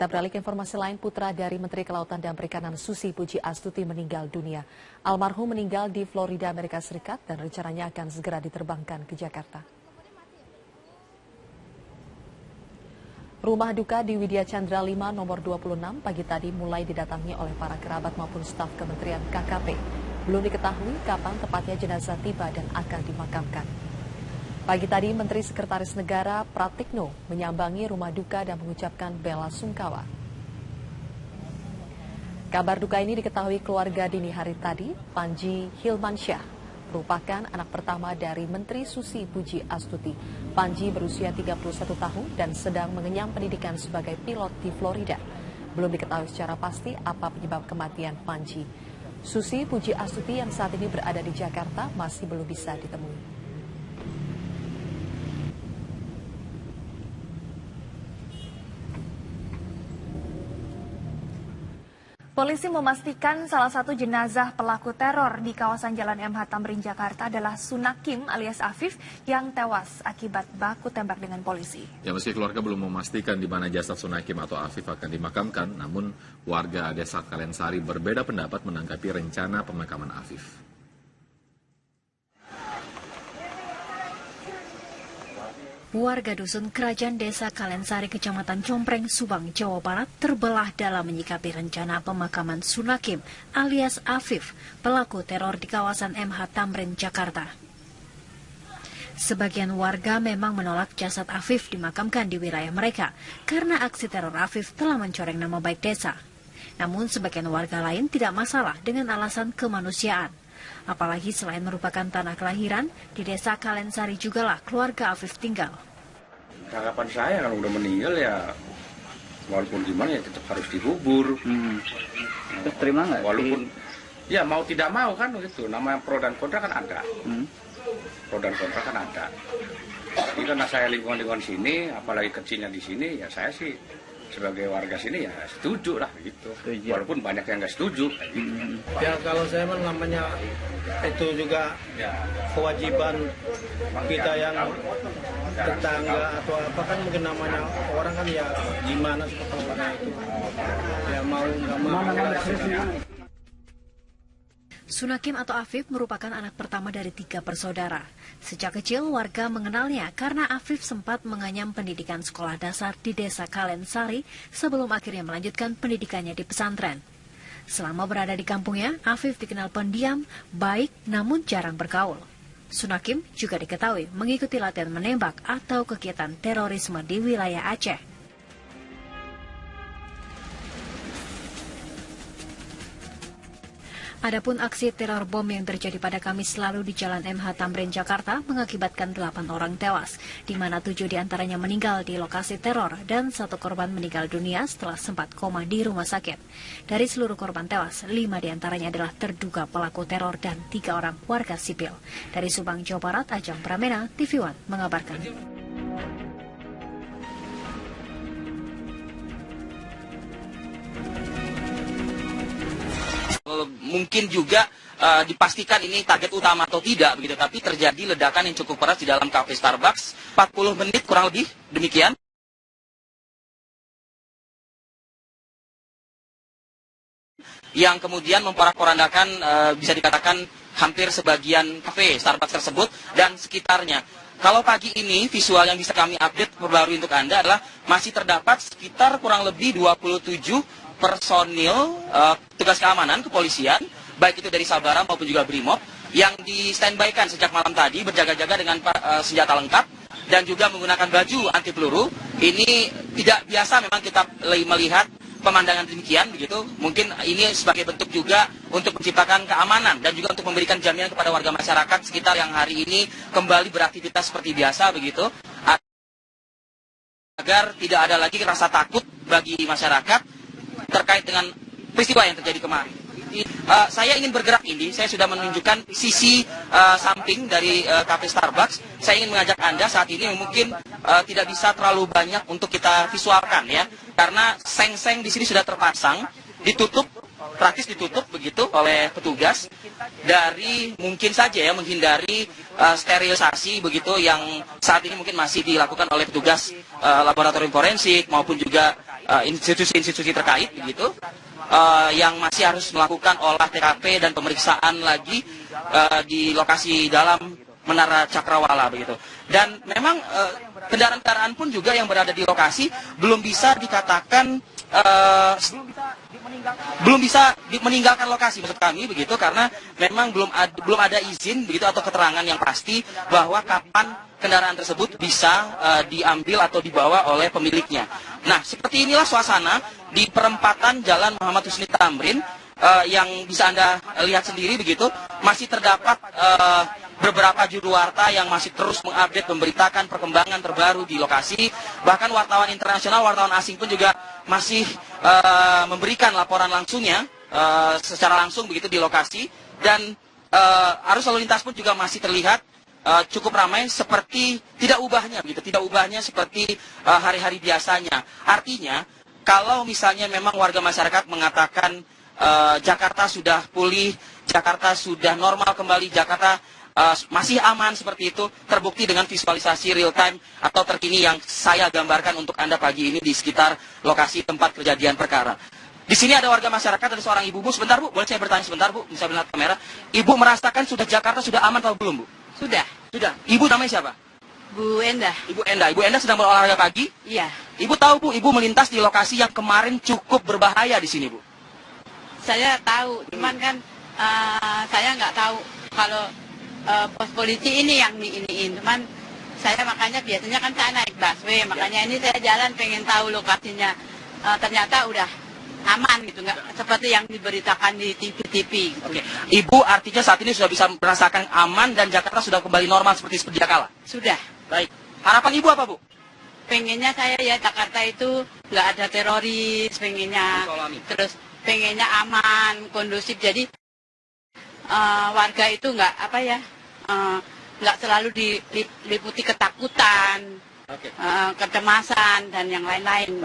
Kita beralih ke informasi lain, putra dari Menteri Kelautan dan Perikanan Susi Puji Astuti meninggal dunia. Almarhum meninggal di Florida, Amerika Serikat dan rencananya akan segera diterbangkan ke Jakarta. Rumah duka di Widya Chandra 5 nomor 26 pagi tadi mulai didatangi oleh para kerabat maupun staf Kementerian KKP. Belum diketahui kapan tepatnya jenazah tiba dan akan dimakamkan. Pagi tadi, Menteri Sekretaris Negara Pratikno menyambangi rumah duka dan mengucapkan bela sungkawa. Kabar duka ini diketahui keluarga dini hari tadi. Panji Hilmansyah merupakan anak pertama dari Menteri Susi Puji Astuti. Panji berusia 31 tahun dan sedang mengenyam pendidikan sebagai pilot di Florida. Belum diketahui secara pasti apa penyebab kematian Panji. Susi Puji Astuti yang saat ini berada di Jakarta masih belum bisa ditemui. Polisi memastikan salah satu jenazah pelaku teror di kawasan Jalan MH Tamrin, Jakarta adalah Sunakim alias Afif yang tewas akibat baku tembak dengan polisi. Ya, meski keluarga belum memastikan di mana jasad Sunakim atau Afif akan dimakamkan, namun warga Desa Kalensari berbeda pendapat menanggapi rencana pemakaman Afif. Warga dusun Kerajaan Desa Kalensari, Kecamatan Compreng, Subang, Jawa Barat terbelah dalam menyikapi rencana pemakaman Sunakim alias Afif, pelaku teror di kawasan MH Tamrin, Jakarta. Sebagian warga memang menolak jasad Afif dimakamkan di wilayah mereka karena aksi teror Afif telah mencoreng nama baik desa. Namun sebagian warga lain tidak masalah dengan alasan kemanusiaan. Apalagi selain merupakan tanah kelahiran, di Desa Kalensari jugalah keluarga Afif tinggal. Harapan saya kalau udah meninggal ya, walaupun gimana ya tetap harus dikubur. Terima nggak? Walaupun ya mau tidak mau kan gitu, namanya pro dan kontra kan ada. Pro dan kontra kan ada. Jadi karena saya lingkungan sini, apalagi kecilnya di sini, ya saya sih sebagai warga sini ya setuju lah gitu. Walaupun banyak yang nggak setuju. Gitu. Ya kalau saya namanya itu juga kewajiban kita yang tetangga atau apa kan mungkin namanya orang kan ya gimana seperti itu. Ya mau nggak mau. Sunakim atau Afif merupakan anak pertama dari 3 bersaudara. Sejak kecil warga mengenalnya karena Afif sempat menganyam pendidikan sekolah dasar di Desa Kalensari sebelum akhirnya melanjutkan pendidikannya di pesantren. Selama berada di kampungnya, Afif dikenal pendiam, baik namun jarang bergaul. Sunakim juga diketahui mengikuti latihan menembak atau kegiatan terorisme di wilayah Aceh. Adapun aksi teror bom yang terjadi pada Kamis lalu di Jalan MH Tamrin, Jakarta mengakibatkan 8 orang tewas, di mana 7 diantaranya meninggal di lokasi teror dan 1 korban meninggal dunia setelah sempat koma di rumah sakit. Dari seluruh korban tewas, 5 diantaranya adalah terduga pelaku teror dan 3 orang warga sipil. Dari Subang, Jawa Barat, Ajeng Pramena, TV One mengabarkan. Mungkin juga dipastikan ini target utama atau tidak begitu, tapi terjadi ledakan yang cukup keras di dalam kafe Starbucks 40 menit kurang lebih demikian. Yang kemudian memporak-porandakan bisa dikatakan hampir sebagian kafe Starbucks tersebut dan sekitarnya. Kalau pagi ini visual yang bisa kami update perbarui untuk Anda adalah masih terdapat sekitar kurang lebih 27 personil tugas keamanan kepolisian, baik itu dari Sabara maupun juga Brimob, yang di standby-kan sejak malam tadi berjaga-jaga dengan senjata lengkap dan juga menggunakan baju anti peluru. Ini tidak biasa memang kita melihat pemandangan demikian begitu. Mungkin ini sebagai bentuk juga untuk menciptakan keamanan dan juga untuk memberikan jaminan kepada warga masyarakat sekitar yang hari ini kembali beraktivitas seperti biasa begitu, agar tidak ada lagi rasa takut bagi masyarakat terkait dengan peristiwa yang terjadi kemarin. Saya ingin bergerak ini, saya sudah menunjukkan sisi samping dari kafe Starbucks. Saya ingin mengajak Anda saat ini mungkin tidak bisa terlalu banyak untuk kita visualkan ya, karena seng-seng di sini sudah terpasang, ditutup, praktis ditutup begitu oleh petugas dari mungkin saja ya menghindari sterilisasi begitu yang saat ini mungkin masih dilakukan oleh petugas laboratorium forensik maupun juga institusi-institusi terkait begitu yang masih harus melakukan olah TKP dan pemeriksaan lagi di lokasi dalam Menara Cakrawala begitu. Dan memang kendaraan-kendaraan pun juga yang berada di lokasi belum bisa dikatakan meninggalkan lokasi, maksud kami begitu, karena memang belum ada izin begitu atau keterangan yang pasti bahwa kapan kendaraan tersebut bisa diambil atau dibawa oleh pemiliknya. Nah, seperti inilah suasana di perempatan Jalan Muhammad Husni Tamrin yang bisa Anda lihat sendiri begitu, masih terdapat beberapa juru warta yang masih terus mengupdate, memberitakan perkembangan terbaru di lokasi. Bahkan wartawan internasional, wartawan asing pun juga masih memberikan laporan langsungnya secara langsung begitu di lokasi. Dan arus lalu lintas pun juga masih terlihat cukup ramai, seperti tidak ubahnya begitu, tidak ubahnya seperti hari-hari biasanya. Artinya, kalau misalnya memang warga masyarakat mengatakan Jakarta sudah pulih, Jakarta sudah normal kembali, Jakarta masih aman seperti itu, terbukti dengan visualisasi real time atau terkini yang saya gambarkan untuk Anda pagi ini di sekitar lokasi tempat kejadian perkara. Di sini ada warga masyarakat, ada seorang ibu. Bu, sebentar Bu, boleh saya bertanya sebentar Bu, bisa melihat kamera. Ibu merasakan sudah Jakarta sudah aman atau belum Bu? Sudah. Sudah. Ibu namanya siapa? Bu Endah. Ibu Endah. Ibu Endah sedang berolahraga pagi? Iya. Ibu tahu Bu, ibu melintas di lokasi yang kemarin cukup berbahaya di sini Bu? Saya tahu, cuman kan saya nggak tahu kalau pos polisi ini yang diiniin. Cuman saya makanya biasanya kan saya naik busway, makanya ini saya jalan pengen tahu lokasinya. Ternyata udah aman gitu, nggak seperti yang diberitakan di TV-TV gitu. Oke. Ibu artinya saat ini sudah bisa merasakan aman dan Jakarta sudah kembali normal seperti sedia kala? Sudah. Baik. Harapan Ibu apa Bu? Pengennya saya ya Jakarta itu nggak ada teroris, pengennya. Terus pengennya aman, kondusif, jadi warga itu nggak nggak selalu diliputi ketakutan, kecemasan dan yang lain-lain.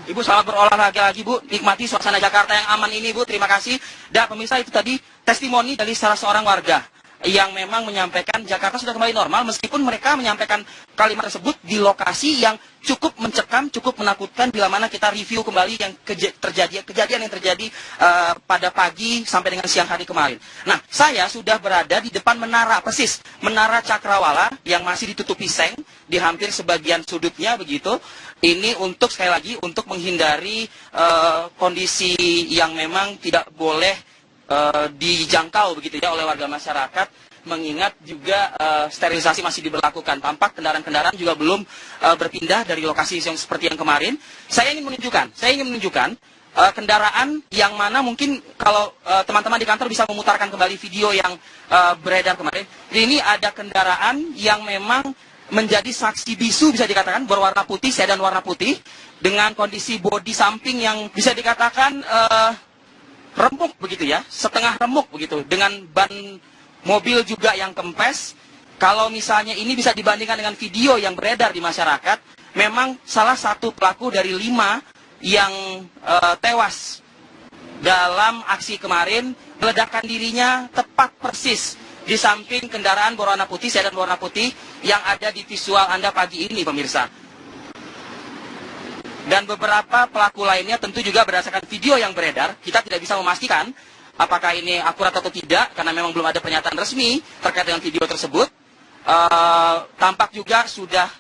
Ibu selamat berolahraga lagi Bu, nikmati suasana Jakarta yang aman ini Bu, terima kasih. Dan pemirsa, itu tadi testimoni dari salah seorang warga yang memang menyampaikan Jakarta sudah kembali normal, meskipun mereka menyampaikan kalimat tersebut di lokasi yang cukup mencekam, cukup menakutkan bila mana kita review kembali yang kejadian yang terjadi pada pagi sampai dengan siang hari kemarin. Nah, saya sudah berada di depan menara, persis Menara Cakrawala yang masih ditutupi seng di hampir sebagian sudutnya begitu. Ini untuk sekali lagi untuk menghindari kondisi yang memang tidak boleh dijangkau begitu ya oleh warga masyarakat, mengingat juga sterilisasi masih diberlakukan. Tampak kendaraan-kendaraan juga belum berpindah dari lokasi yang seperti yang kemarin. Saya ingin menunjukkan kendaraan yang mana mungkin kalau teman-teman di kantor bisa memutarkan kembali video yang beredar kemarin. Ini ada kendaraan yang memang menjadi saksi bisu bisa dikatakan, berwarna putih, sedan warna putih dengan kondisi bodi samping yang bisa dikatakan remuk begitu ya, setengah remuk begitu, dengan ban mobil juga yang kempes. Kalau misalnya ini bisa dibandingkan dengan video yang beredar di masyarakat, memang salah satu pelaku dari 5 yang tewas dalam aksi kemarin meledakan dirinya tepat persis di samping kendaraan berwarna putih, sedan berwarna putih yang ada di visual Anda pagi ini pemirsa. Dan beberapa pelaku lainnya tentu juga berdasarkan video yang beredar, kita tidak bisa memastikan apakah ini akurat atau tidak, karena memang belum ada pernyataan resmi terkait dengan video tersebut. Tampak juga sudah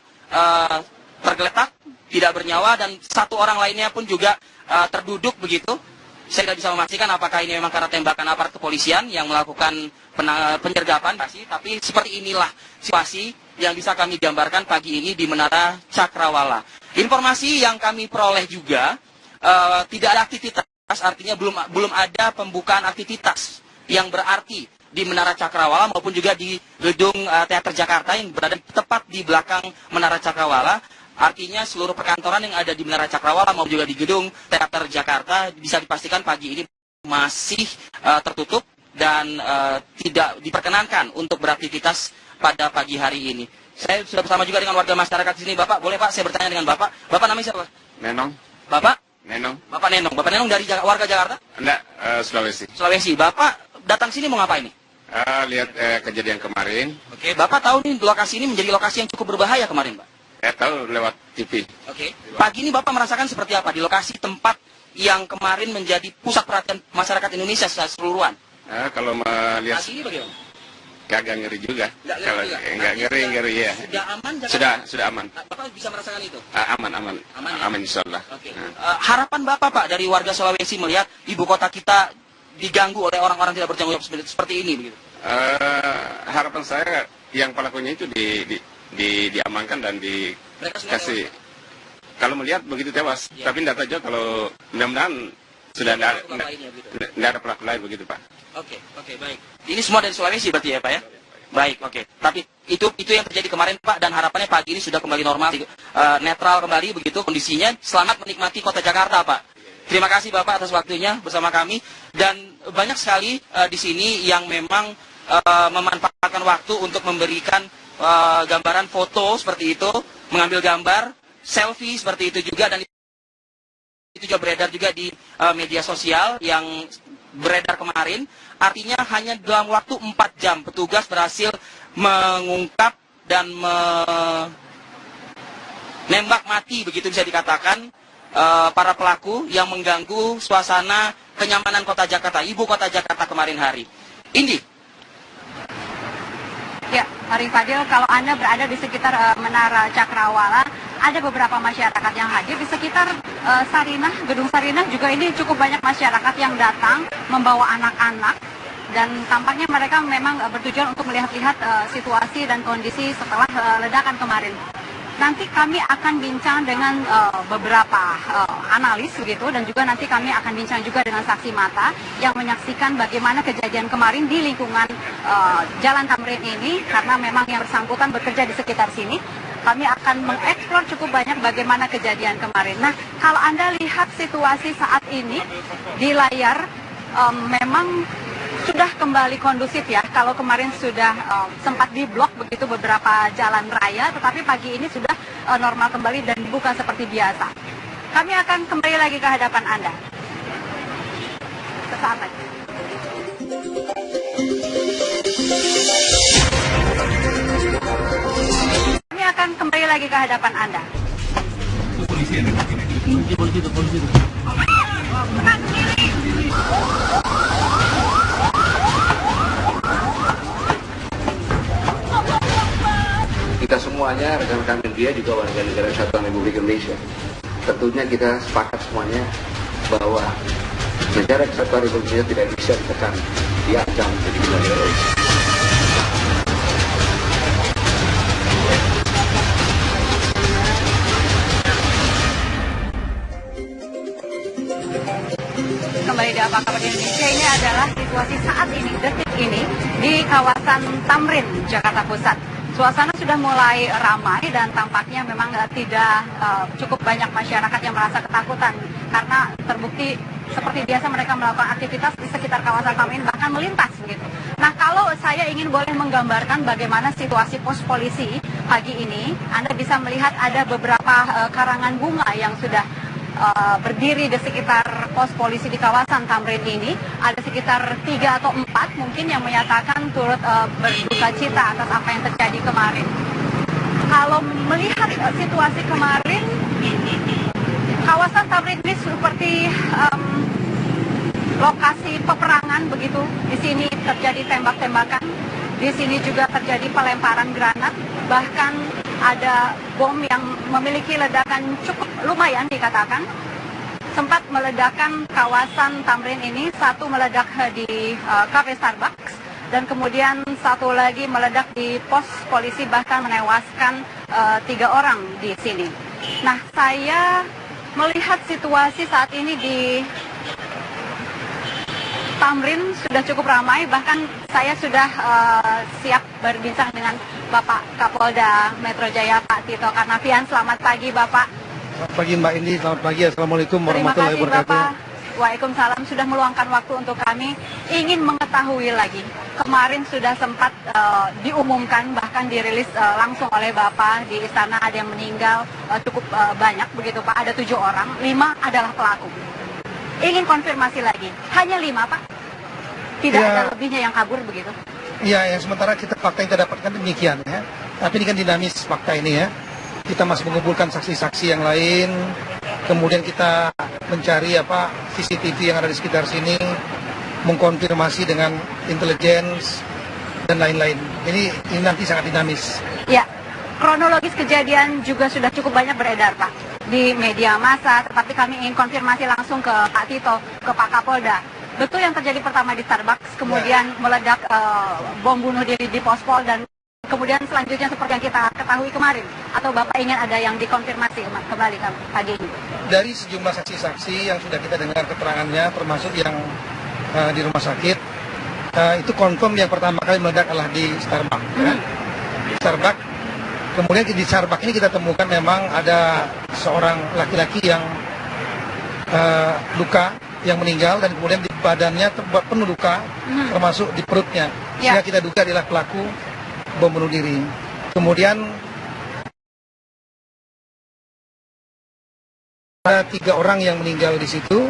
tergeletak, tidak bernyawa, dan satu orang lainnya pun juga terduduk begitu. Saya tidak bisa memastikan apakah ini memang karena tembakan aparat kepolisian yang melakukan penyergapan, tapi seperti inilah situasi yang bisa kami gambarkan pagi ini di Menara Cakrawala. Informasi yang kami peroleh juga tidak ada aktivitas, artinya belum ada pembukaan aktivitas yang berarti di Menara Cakrawala maupun juga di gedung Teater Jakarta yang berada tepat di belakang Menara Cakrawala. Artinya seluruh perkantoran yang ada di Menara Cakrawala maupun juga di gedung Teater Jakarta bisa dipastikan pagi ini masih tertutup dan tidak diperkenankan untuk beraktivitas pada pagi hari ini. Saya sudah bersama juga dengan warga masyarakat di sini. Bapak, boleh Pak saya bertanya dengan Bapak? Bapak namanya siapa? Nenong. Bapak? Nenong. Bapak Nenong. Bapak Nenong dari warga Jakarta? Enggak, Sulawesi. Sulawesi. Bapak datang sini mau ngapain nih? Lihat kejadian kemarin. Oke, Bapak tahu nih lokasi ini menjadi lokasi yang cukup berbahaya kemarin, Pak? Tahu lewat TV. Oke. Pagi ini Bapak merasakan seperti apa di lokasi tempat yang kemarin menjadi pusat perhatian masyarakat Indonesia secara keseluruhan? Kalau melihat Pagi ini bagaimana? kagak ngeri juga. Nggak ngeri Kalau juga? nggak ngeri ya. Sudah aman? Jakarta? Sudah aman. Bapak bisa merasakan itu? Aman. Aman ya? Aman insyaallah. Oke. Harapan Bapak, Pak, dari warga Sulawesi melihat ibu kota kita diganggu oleh orang-orang tidak bertanggung jawab seperti ini begitu? Harapan saya yang pelakunya itu diamankan dan dikasih. Kalau melihat begitu tewas, Ya. tapi tidak tahu kalau mudah-mudahan sudah tidak ada pelaku lain begitu, Pak. Oke, baik. Ini semua dari Sulawesi berarti ya, Pak ya? Baik, oke. Tapi itu yang terjadi kemarin, Pak, dan harapannya pagi ini sudah kembali normal, netral kembali begitu kondisinya. Selamat menikmati kota Jakarta, Pak. Terima kasih Bapak atas waktunya bersama kami, dan banyak sekali di sini yang memang memanfaatkan waktu untuk memberikan gambaran foto seperti itu, mengambil gambar, selfie seperti itu juga, dan itu juga beredar juga di media sosial yang beredar kemarin. Artinya hanya dalam waktu 4 jam petugas berhasil mengungkap dan menembak mati, begitu bisa dikatakan, para pelaku yang mengganggu suasana kenyamanan kota Jakarta, ibu kota Jakarta kemarin hari. Indi. Ya, Arif Fadil, kalau Anda berada di sekitar Menara Cakrawala, ada beberapa masyarakat yang hadir. Di sekitar Sarinah, Gedung Sarinah juga ini cukup banyak masyarakat yang datang membawa anak-anak. Dan tampaknya mereka memang bertujuan untuk melihat-lihat situasi dan kondisi setelah ledakan kemarin. Nanti kami akan bincang dengan beberapa analis begitu, dan juga nanti kami akan bincang juga dengan saksi mata yang menyaksikan bagaimana kejadian kemarin di lingkungan Jalan Tamrin ini, karena memang yang bersangkutan bekerja di sekitar sini. Kami akan mengeksplor cukup banyak bagaimana kejadian kemarin. Nah, kalau Anda lihat situasi saat ini di layar, memang sudah kembali kondusif ya. Kalau kemarin sudah sempat diblok begitu beberapa jalan raya, tetapi pagi ini sudah normal kembali dan bukan seperti biasa. Kami akan kembali lagi ke hadapan Anda. Sesaat lagi. Kami akan kembali lagi ke hadapan Anda. Kita semuanya, rekan-rekan media juga warga negara Kesatuan Republik Indonesia, tentunya kita sepakat semuanya bahwa negara Kesatuan Republik Indonesia tidak bisa ditekan, diancam jadi negara teroris. Kembali di Apa Kabar Indonesia, ini adalah situasi saat ini, detik ini, di kawasan Tamrin, Jakarta Pusat. Suasana sudah mulai ramai dan tampaknya memang tidak cukup banyak masyarakat yang merasa ketakutan, karena terbukti seperti biasa mereka melakukan aktivitas di sekitar kawasan Tamrin, bahkan melintas begitu. Nah, kalau saya ingin boleh menggambarkan bagaimana situasi pos polisi pagi ini, Anda bisa melihat ada beberapa karangan bunga yang sudah berdiri di sekitar pos polisi di kawasan Tamrin ini. Ada sekitar 3 atau 4 mungkin yang menyatakan turut berduka cita atas apa yang terjadi kemarin. Kalau melihat situasi kemarin, kawasan Tamrin ini seperti lokasi peperangan begitu. Di sini terjadi tembak-tembakan, di sini juga terjadi pelemparan granat, bahkan ada bom yang memiliki ledakan cukup lumayan dikatakan. Sempat meledakkan kawasan Tamrin ini, satu meledak di cafe Starbucks, dan kemudian satu lagi meledak di pos polisi, bahkan menewaskan 3 orang di sini. Nah, saya melihat situasi saat ini di Tamrin sudah cukup ramai, bahkan saya sudah siap berbincang dengan Bapak Kapolda Metro Jaya, Pak Tito Karnavian. Selamat pagi, Bapak. Selamat pagi, Mbak Indi. Selamat pagi. Assalamualaikum warahmatullahi wabarakatuh. Terima kasih, Bapak. Waalaikumsalam, sudah meluangkan waktu untuk kami. Ingin mengetahui lagi, kemarin sudah sempat diumumkan, bahkan dirilis langsung oleh Bapak di istana, ada yang meninggal cukup banyak begitu, Pak. Ada 7 orang, 5 adalah pelaku. Ingin konfirmasi lagi, hanya 5, Pak? Tidak ada lebihnya yang kabur begitu? Iya, yang sementara fakta yang kita dapatkan demikian ya. Tapi ini kan dinamis fakta ini ya. kita masih mengumpulkan saksi-saksi yang lain, kemudian kita mencari CCTV yang ada di sekitar sini, mengkonfirmasi dengan intelligence dan lain-lain. Ini nanti sangat dinamis. Ya, kronologis kejadian juga sudah cukup banyak beredar, Pak, di media massa, tetapi kami ingin konfirmasi langsung ke Pak Tito, ke Pak Kapolda. Betul yang terjadi pertama di Starbucks, kemudian meledak bom bunuh diri di Pospol, dan kemudian selanjutnya seperti yang kita ketahui kemarin, atau Bapak ingin ada yang dikonfirmasi kembali pagi ini? Dari sejumlah saksi-saksi yang sudah kita dengar keterangannya, termasuk yang di rumah sakit, itu confirm yang pertama kali meledak adalah di Starbucks. Di Starbucks. Kemudian di Starbucks ini kita temukan memang ada seorang laki-laki yang luka, yang meninggal, dan kemudian di badannya terbuat penuh luka, termasuk di perutnya. Sehingga kita duga adalah pelaku bom bunuh diri. Kemudian ada 3 orang yang meninggal di situ.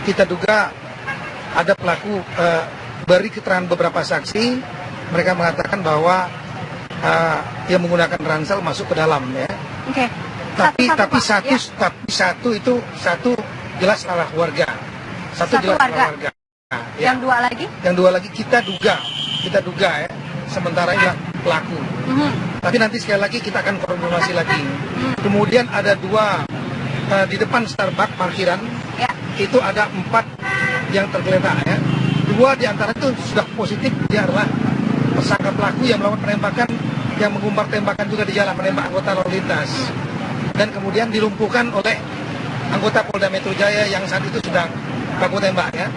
Kita duga ada pelaku, beri keterangan beberapa saksi, mereka mengatakan bahwa yang menggunakan ransel masuk ke dalam, ya. Oke. Tapi satu jelas salah warga. Satu jelas salah warga. Ya. Yang dua lagi kita duga ya. Sementara ini pelaku. Tapi nanti sekali lagi kita akan konfirmasi lagi. Kemudian ada 2 di depan Starbucks parkiran. Ya. Itu ada 4 yang tergeletak, ya. 2 di antara itu sudah positif, dia adalah tersangka pelaku yang melakukan penembakan, yang mengumbar tembakan juga di jalan, menembak anggota lalu lintas. Dan kemudian dilumpuhkan oleh anggota Polda Metro Jaya yang saat itu sedang baku tembak, ya.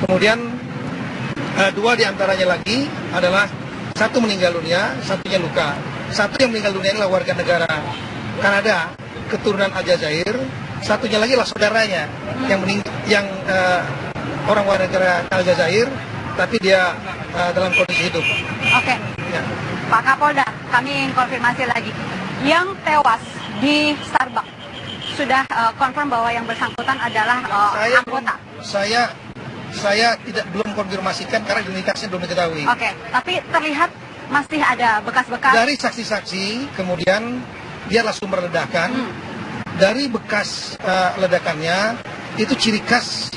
Kemudian 2 di antaranya lagi adalah satu meninggal dunia, satunya luka. Satu yang meninggal dunia adalah warga negara Kanada, keturunan Aljazair. Satunya lagi adalah saudaranya yang orang warga negara Aljazair, tapi dia dalam kondisi hidup. Oke. Ya. Pak Kapolda, kami ingin konfirmasi lagi. Yang tewas di Starbucks sudah confirm bahwa yang bersangkutan adalah anggota. Saya belum konfirmasikan karena identitasnya belum diketahui. Oke, tapi terlihat masih ada bekas-bekas. Dari saksi-saksi, kemudian dia adalah sumber ledakan. Dari bekas ledakannya itu ciri khas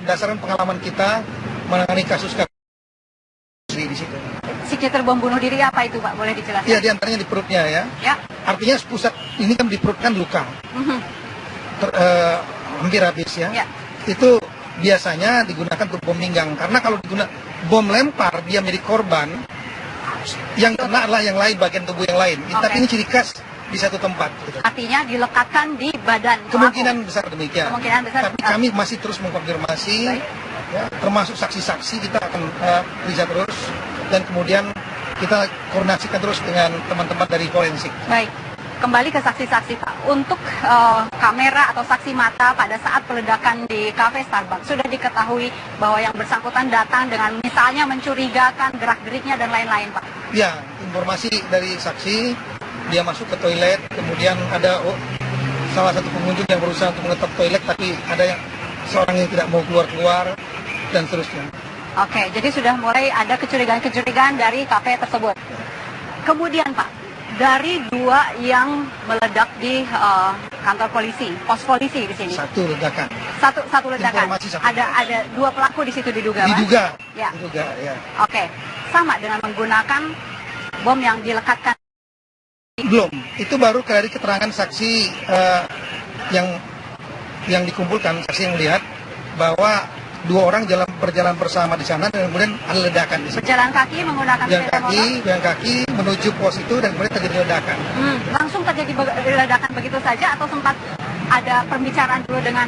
berdasarkan pengalaman kita menangani kasus di situ. Signature bom bunuh diri apa itu, Pak? Boleh dijelaskan? Iya, di antaranya di perutnya, ya. Artinya pusat ini kan di perut kan luka. Hampir habis, ya. Itu biasanya digunakan untuk bom pinggang, karena kalau digunakan bom lempar dia menjadi korban, yang kena adalah yang lain, bagian tubuh yang lain. Tapi ini ciri khas di satu tempat. Gitu. Artinya dilekatkan di badan. Kemungkinan besar demikian. Tapi kami masih terus mengkonfirmasi, ya, termasuk saksi-saksi kita akan periksa terus, dan kemudian kita koordinasikan terus dengan teman-teman dari forensik. Baik. Kembali ke saksi-saksi, Pak. Untuk kamera atau saksi mata pada saat peledakan di kafe Starbucks, sudah diketahui bahwa yang bersangkutan datang dengan misalnya mencurigakan gerak-geriknya dan lain-lain, Pak? Ya, informasi dari saksi, dia masuk ke toilet, kemudian ada salah satu pengunjung yang berusaha untuk mengetop toilet, tapi ada seorang yang tidak mau keluar-keluar, dan seterusnya. Oke, jadi sudah mulai ada kecurigaan-kecurigaan dari kafe tersebut. Kemudian, Pak, dari 2 yang meledak di kantor polisi, pos polisi di sini. Satu ledakan. Satu ledakan. Ada 2 pelaku di situ diduga, Pak? Diduga. Ya. Diduga, ya. Oke, sama dengan menggunakan bom yang dilekatkan. Belum, itu baru dari keterangan saksi yang dikumpulkan, saksi yang melihat bahwa 2 orang berjalan bersama di sana, dan kemudian ada ledakan di sana. Berjalan kaki menggunakan sepeda motor? Berjalan kaki menuju pos itu, dan kemudian terjadi ledakan. Langsung terjadi ledakan begitu saja, atau sempat ada pembicaraan dulu dengan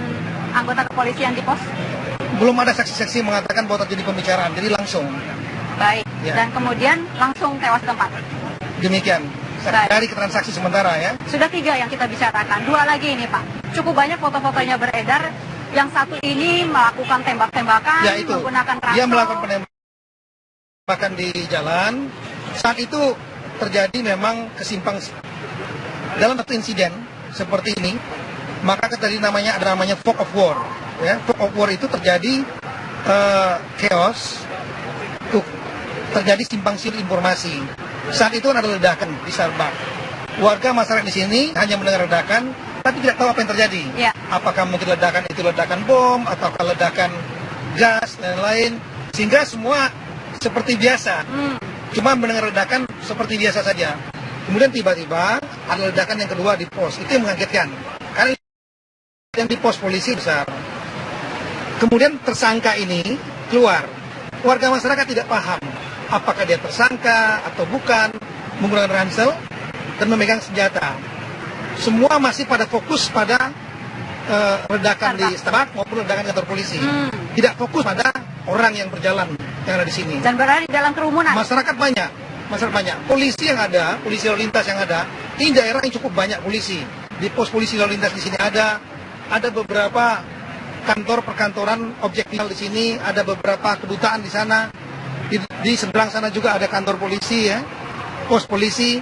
anggota kepolisian di pos? Belum ada saksi-saksi mengatakan bahwa terjadi pembicaraan, jadi langsung. Baik, ya. Dan kemudian langsung tewas tempat? Demikian. Dari keterangan saksi sementara, ya. Sudah 3 yang kita bicarakan. 2 lagi ini, Pak. Cukup banyak foto-fotonya beredar. Yang satu ini melakukan tembak-tembakan, ya, menggunakan ransel. Dia melakukan penembakan di jalan. Saat itu terjadi memang dalam satu insiden seperti ini, maka ada namanya fog of war. Ya. Fog of war itu terjadi chaos, terjadi simpang siur informasi. Saat itu ada ledakan di Starbucks. warga masyarakat di sini hanya mendengar ledakan, tapi tidak tahu apa yang terjadi. Ya. Apakah mungkin ledakan itu ledakan bom, atau ledakan gas, dan lain-lain. Sehingga semua seperti biasa. Cuma mendengar ledakan seperti biasa saja. Kemudian tiba-tiba ada ledakan yang kedua di pos. Itu yang mengagetkan. Karena yang di pos polisi besar. Kemudian tersangka ini keluar. Warga masyarakat tidak paham apakah dia tersangka atau bukan, menggunakan ransel dan memegang senjata. Semua masih pada fokus pada ledakan di Starbucks maupun ledakan kantor polisi. Tidak fokus pada orang yang berjalan yang ada di sini. Dan berada di dalam kerumunan. Masyarakat banyak. Polisi yang ada, polisi lalu lintas yang ada, ini daerah yang cukup banyak polisi. Di pos polisi lalu lintas di sini ada beberapa kantor perkantoran objek vital di sini, ada beberapa kedutaan di sana. Di seberang sana juga ada kantor polisi ya, pos polisi.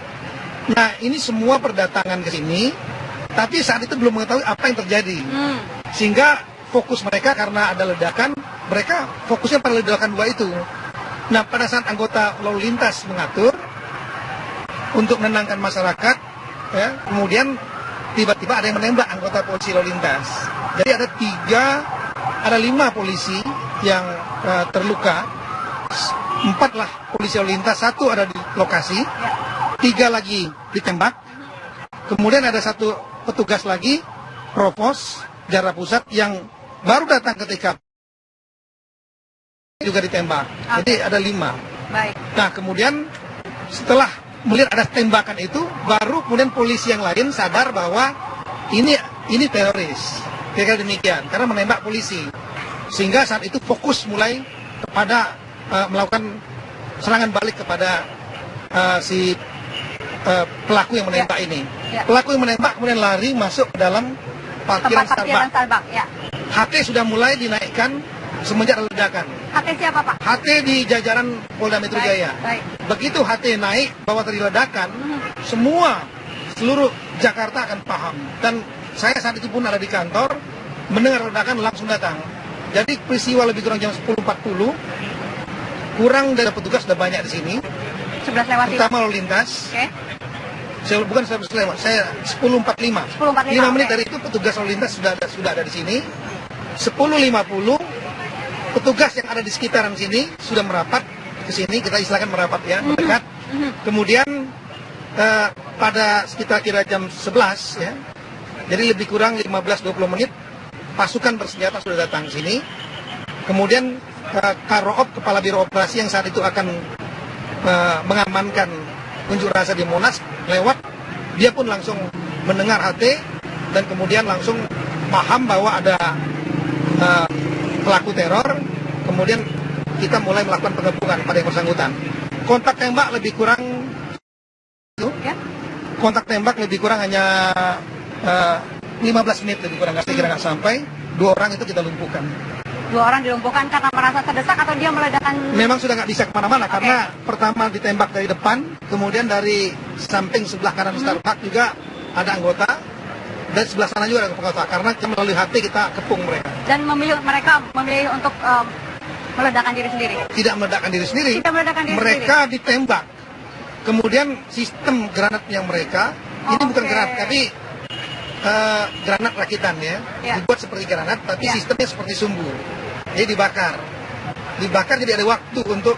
Nah, ini semua berdatangan ke sini, tapi saat itu belum mengetahui apa yang terjadi. Sehingga fokus mereka karena ada ledakan, mereka fokusnya pada ledakan dua itu. Nah, pada saat anggota lalu lintas mengatur untuk menenangkan masyarakat, ya, kemudian tiba-tiba ada yang menembak anggota polisi lalu lintas. Jadi ada 5 polisi yang terluka, 4 lah polisi lalu lintas, 1 ada di lokasi, 3 lagi ditembak. Kemudian ada 1 petugas lagi, Provos, Jakarta Pusat, yang baru datang ketika juga ditembak. Jadi ada 5. Baik. Nah, kemudian setelah melihat ada tembakan itu, baru kemudian polisi yang lain sadar bahwa ini teroris. Kira-kira demikian, karena menembak polisi. Sehingga saat itu fokus mulai kepada melakukan serangan balik kepada si pelaku yang menembak ini. Pelaku yang menembak kemudian lari masuk ke dalam parkiran Starbucks. Ya. HT sudah mulai dinaikkan semenjak ledakan. HT siapa, Pak? HT di jajaran Polda Metro Jaya. Baik. Begitu HT naik bahwa terjadi ledakan, seluruh Jakarta akan paham. Dan saya saat itu pun ada di kantor, mendengar ledakan langsung datang. Jadi peristiwa lebih kurang jam 10.40, kurang dari petugas sudah banyak di sini. 11 lewat. Pertama lalu lintas. Oke. Bukan 11 lewat, saya 10.45. 5 menit dari itu petugas lalu lintas sudah ada di sini. 10.50 petugas yang ada di sekitaran sini sudah merapat ke sini, kita istilahkan merapat ya, mendekat. Kemudian pada sekitar kira jam 11 ya, jadi lebih kurang 15-20 menit, pasukan bersenjata sudah datang ke sini. Kemudian Karoop, kepala biro operasi yang saat itu akan mengamankan unjuk rasa di Monas, lewat, dia pun langsung mendengar HT dan kemudian langsung paham bahwa ada pelaku teror. Kemudian kita mulai melakukan pengepungan pada yang bersangkutan. Kontak tembak lebih kurang hanya 15 menit lebih kurang, kira-kira nggak sampai. 2 orang itu kita lumpuhkan. 2 orang dilumpuhkan karena merasa terdesak atau dia meledakan? Memang sudah nggak bisa kemana-mana karena pertama ditembak dari depan, kemudian dari samping sebelah kanan Starbucks juga ada anggota, dan sebelah sana juga ada anggota. Karena melalui HT kita kepung mereka. Dan mereka memilih untuk meledakan diri sendiri? Tidak meledakkan diri sendiri. Mereka ditembak. Kemudian sistem granat yang mereka, ini bukan granat, tapi granat rakitan ya. Dibuat seperti granat, tapi sistemnya seperti sumbu. Jadi dibakar. Jadi ada waktu untuk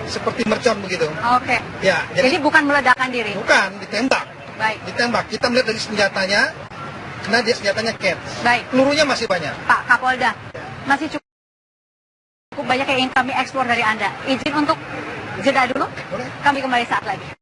seperti mercon begitu. Oke. Ya, jadi bukan meledakkan diri? Bukan, ditembak. Baik. Ditembak. Kita melihat dari senjatanya, karena dia senjatanya cat. Baik. Pelurunya masih banyak. Pak Kapolda, masih cukup banyak yang ingin kami eksplor dari Anda. Izin untuk jeda dulu. Boleh. Kami kembali saat lagi.